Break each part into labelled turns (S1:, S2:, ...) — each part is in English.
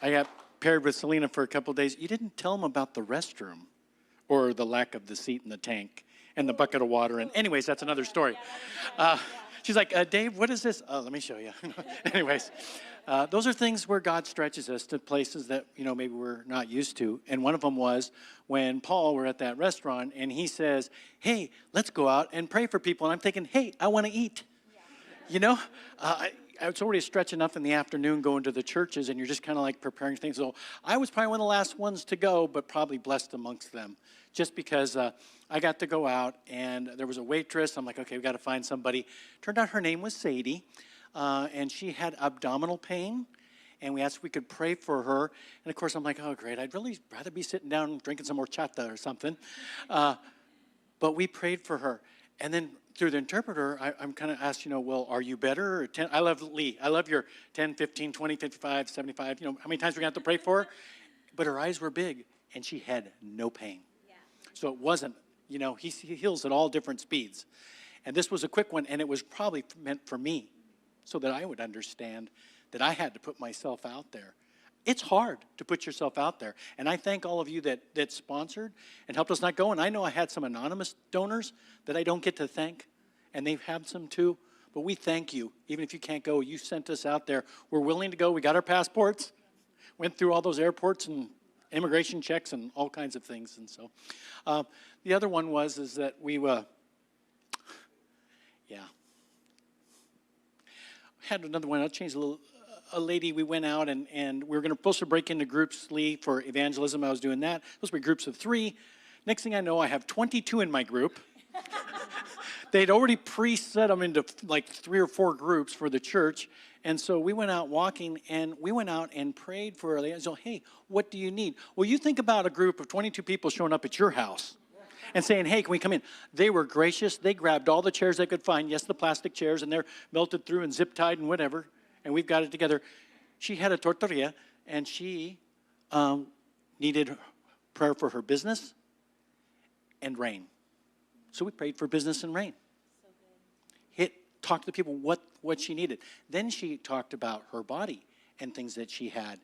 S1: I got paired with Selena for a couple of days. You didn't tell them about the restroom or the lack of the seat in the tank and the bucket of water. And anyways, that's another story. She's like, Dave, what is this? Let me show you. Anyways, those are things where God stretches us to places that, maybe we're not used to. And one of them was when Paul were at that restaurant and he says, hey, let's go out and pray for people. And I'm thinking, hey, I want to eat. Yeah. It's already a stretch enough in the afternoon going to the churches, and you're just kind of like preparing things. So I was probably one of the last ones to go, but probably blessed amongst them, just because I got to go out, and there was a waitress. I'm like, okay, we got to find somebody. Turned out her name was Sadie, and she had abdominal pain, and we asked if we could pray for her. And, of course, I'm like, oh, great. I'd really rather be sitting down and drinking some horchata or something. But we prayed for her. And then through the interpreter, I'm kind of asked, well, are you better? Or 10, I love Lee. I love your 10, 15, 20, 55, 75. How many times we got to pray for her? But her eyes were big, and she had no pain. Yeah. So it wasn't, he heals at all different speeds. And this was a quick one, and it was probably meant for me so that I would understand that I had to put myself out there. It's hard to put yourself out there. And I thank all of you that sponsored and helped us not go. And I know I had some anonymous donors that I don't get to thank, and they've had some too. But we thank you. Even if you can't go, you sent us out there. We're willing to go. We got our passports, went through all those airports and immigration checks and all kinds of things. And so the other one is that we, had another one. I'll change a little. A lady, we went out and we were supposed to break into groups, Lee, for evangelism. I was doing that. Supposed to be groups of 3. Next thing I know, I have 22 in my group. They'd already pre-set them into like 3 or 4 groups for the church. And so we went out walking, and we went out and prayed for a lady. So, hey, what do you need? Well, you think about a group of 22 people showing up at your house and saying, hey, can we come in? They were gracious. They grabbed all the chairs they could find. Yes, the plastic chairs, and they're melted through and zip-tied and whatever. And we've got it together. She had a tortilla, and she needed prayer for her business and rain. So we prayed for business and rain. So good. Talked to the people what she needed. Then she talked about her body and things that she had.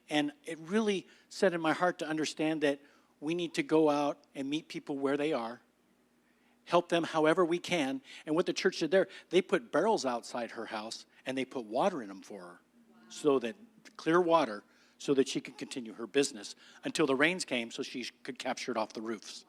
S1: And it really set in my heart to understand that we need to go out and meet people where they are, help them however we can. And what the church did there, they put barrels outside her house, and they put water in them for her. Wow. So that, clear water, so that she could continue her business until the rains came so she could capture it off the roofs.